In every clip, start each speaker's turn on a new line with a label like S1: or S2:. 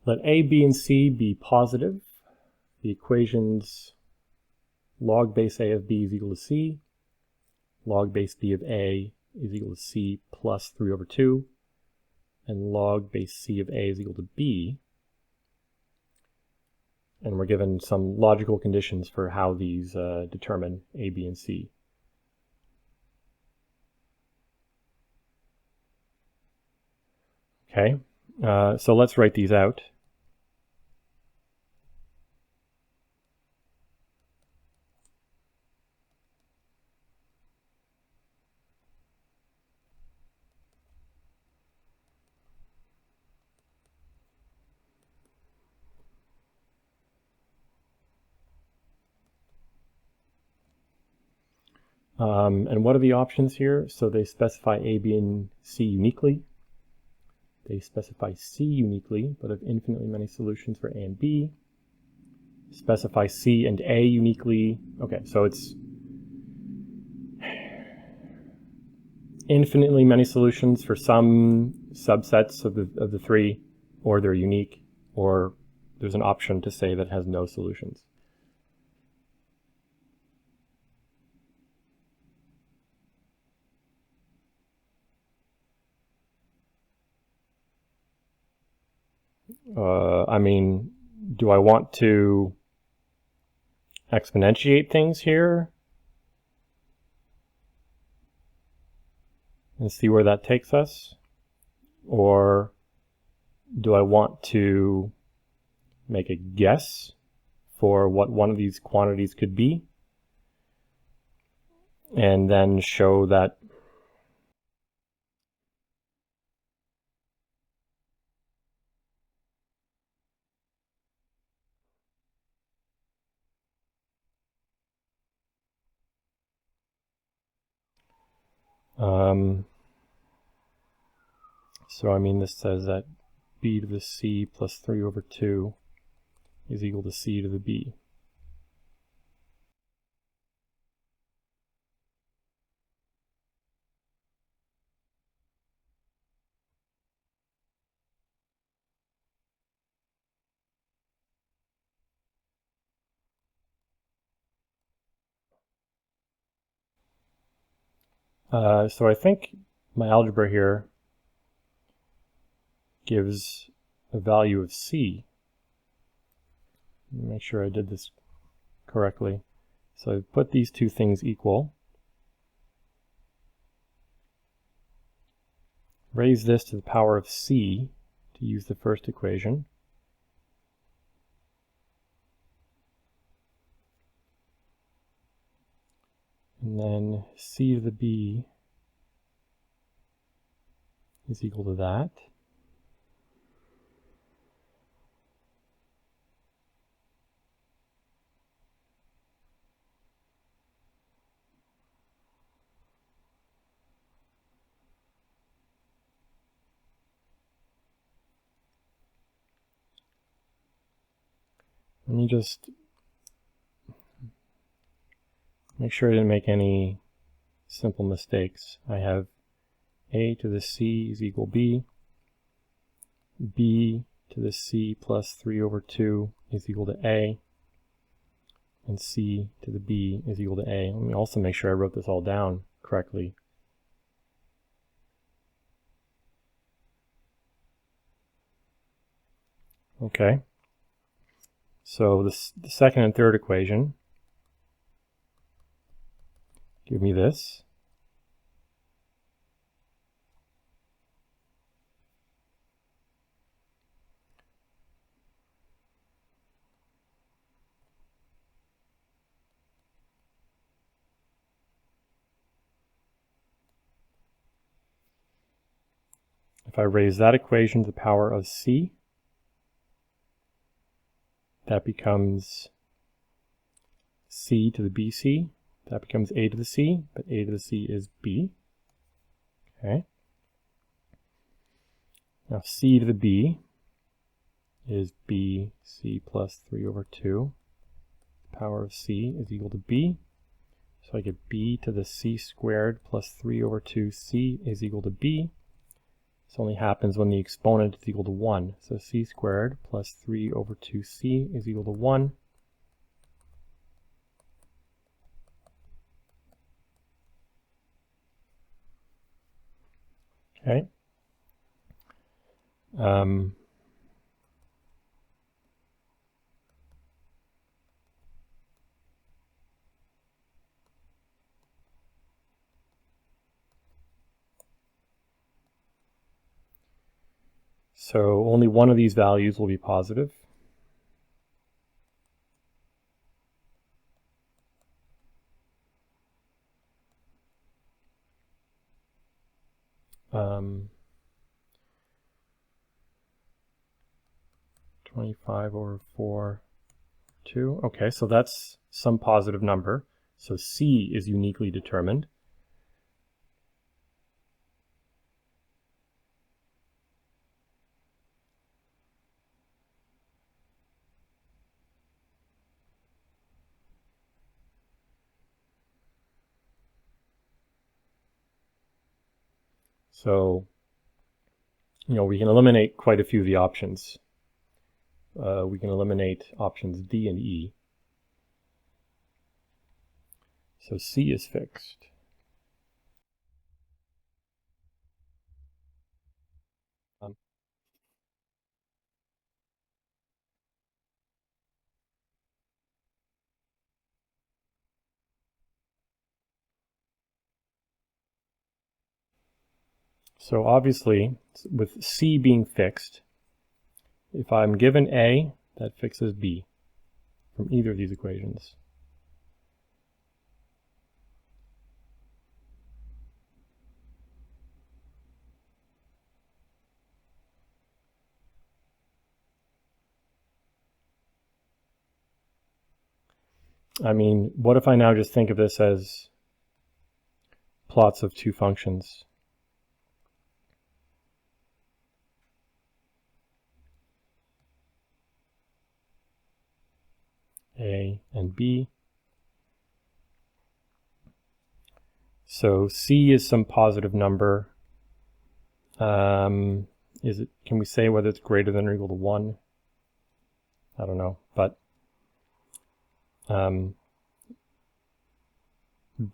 S1: Let a, b, and c be positive. The equations log base a of b is equal to c, log base b of a is equal to c plus 3 over 2, and log base c of a is equal to b. And we're given some logical conditions for how these determine a, b, and c. Okay, so let's write these out. And what are the options here? So they specify a, b, and c uniquely. They specify c uniquely, but have infinitely many solutions for a and b. Specify c and a uniquely. Okay, so it's infinitely many solutions for some subsets of the three, or they're unique, or there's an option to say that it has no solutions. I mean, do I want to exponentiate things here and see where that takes us? Or do I want to make a guess for what one of these quantities could be and then show that so I mean, this says that b to the c plus 3 over 2 is equal to c to the b. So I think my algebra here gives a value of c. Let me make sure I did this correctly. So I put these two things equal. Raise this to the power of c to use the first equation. And then c to the b is equal to that. Let me just make sure I didn't make any simple mistakes. I have a to the c is equal b, b to the c plus 3 over 2 is equal to a, and c to the b is equal to a. Let me also make sure I wrote this all down correctly. Okay, so the second and third equation give me this. If I raise that equation to the power of c, that becomes c to the bc. That becomes a to the c, but a to the c is b. Okay. Now c to the b is bc plus 3 over 2. The power of c is equal to b. So I get b to the c squared plus 3 over 2c is equal to b. This only happens when the exponent is equal to 1. So c squared plus 3 over 2c is equal to 1. Okay. So only one of these values will be positive. Um, 25 over 4, 2. Okay, so that's some positive number. So C is uniquely determined. So, we can eliminate quite a few of the options. We can eliminate options D and E. So C is fixed. So obviously, with C being fixed, if I'm given A, that fixes B from either of these equations. I mean, what if I now just think of this as plots of two functions? A and B. So C is some positive number. Can we say whether it's greater than or equal to 1? I don't know, but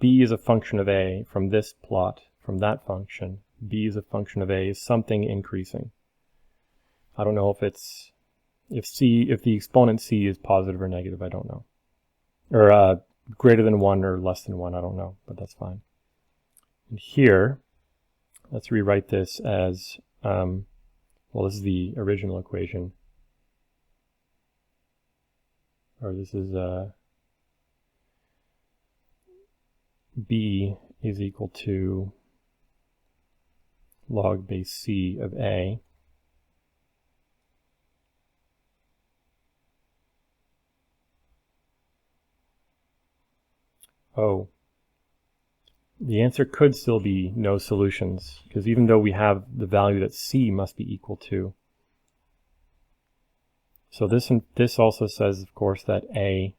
S1: B is a function of A from this plot, from that function. B is a function of A is something increasing. I don't know if the exponent C is positive or negative, I don't know. Or greater than 1 or less than 1, I don't know, but that's fine. And here, let's rewrite this as, well, this is the original equation. Or this is B is equal to log base C of A. Oh, the answer could still be no solutions, because even though we have the value that C must be equal to. So this also says, of course, that A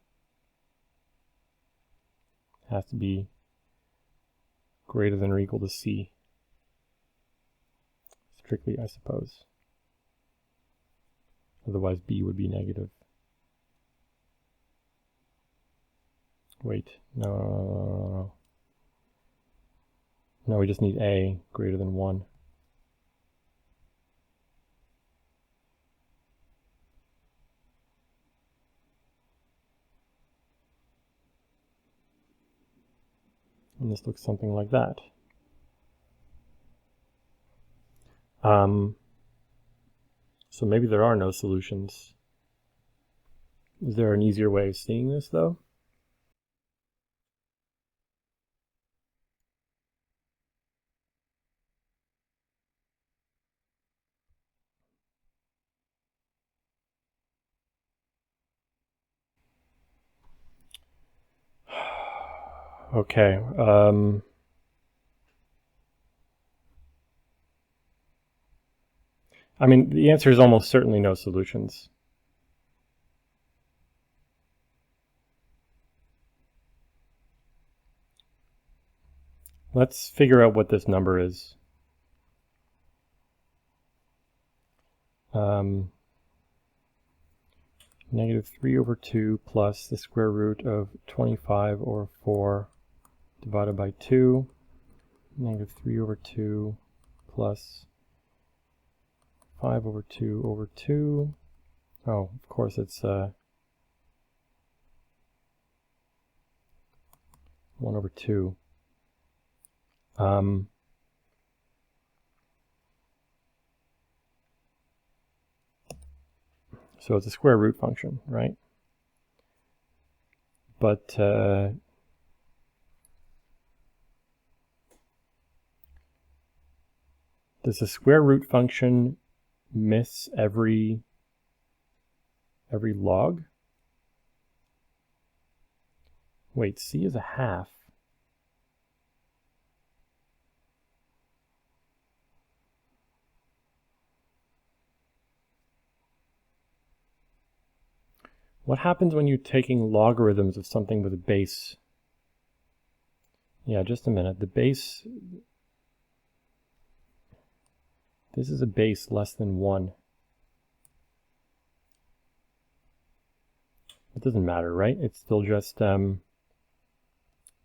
S1: has to be greater than or equal to C. Strictly, I suppose. Otherwise, B would be negative. Wait, no. No, we just need A greater than 1. And this looks something like that. So maybe there are no solutions. Is there an easier way of seeing this, though? Okay. I mean, the answer is almost certainly no solutions. Let's figure out what this number is. Negative 3 over 2 plus the square root of 25 over 4 divided by 2. Negative 3 over 2 plus 5 over 2 over 2. Oh, of course it's 1 over 2. So it's a square root function, right? But does a square root function miss every log? Wait, c is a half. What happens when you're taking logarithms of something with a base? Yeah, just a minute. The base, this is a base less than 1. It doesn't matter, right? It's still just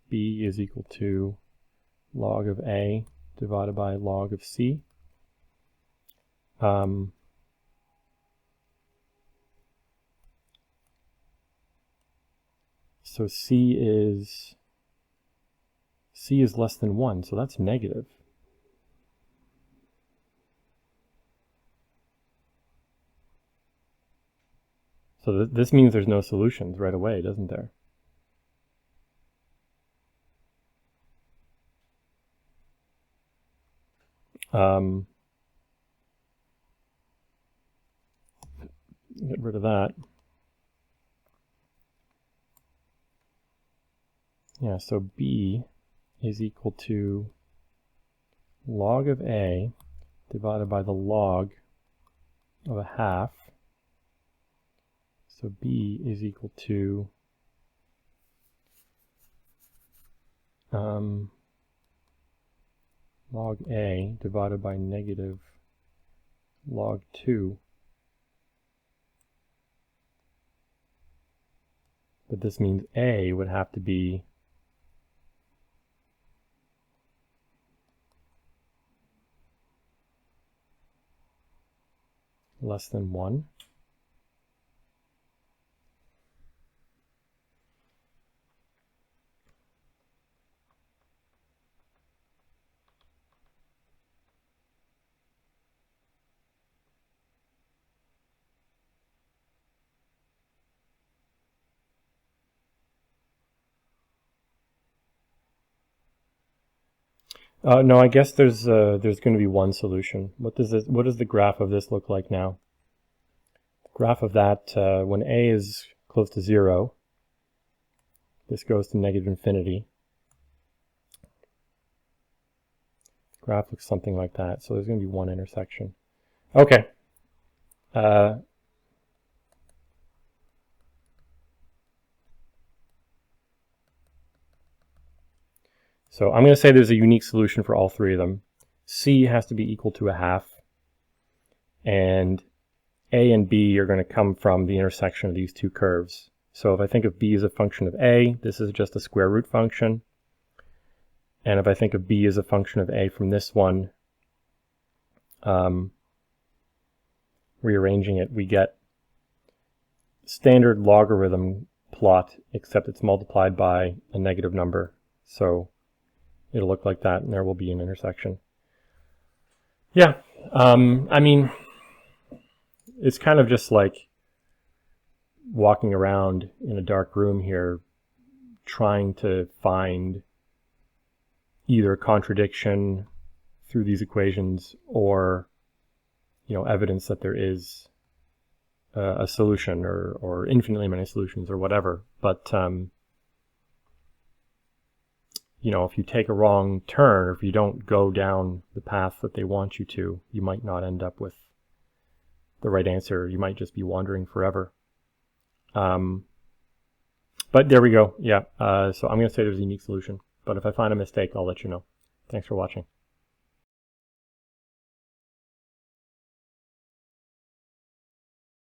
S1: b is equal to log of a divided by log of c. So c is less than 1, so that's negative. So this means there's no solutions right away, doesn't there? Get rid of that. Yeah, so b is equal to log of a divided by the log of a half. So b is equal to log a divided by negative log 2. But this means a would have to be less than 1. No, I guess there's going to be one solution. What does the graph of this look like now? The graph of that, when a is close to 0, this goes to negative infinity. The graph looks something like that. So there's going to be one intersection. Okay. So I'm going to say there's a unique solution for all three of them. C has to be equal to a half, and A and B are going to come from the intersection of these two curves. So if I think of B as a function of A, this is just a square root function. And if I think of B as a function of A from this one, rearranging it, we get standard logarithm plot, except it's multiplied by a negative number. So it'll look like that, and there will be an intersection. Yeah, I mean, it's kind of just like walking around in a dark room here, trying to find either a contradiction through these equations or, evidence that there is a solution or infinitely many solutions or whatever. But if you take a wrong turn, or if you don't go down the path that they want you to, you might not end up with the right answer. You might just be wandering forever. But there we go. Yeah. So I'm going to say there's a unique solution. But if I find a mistake, I'll let you know. Thanks for watching.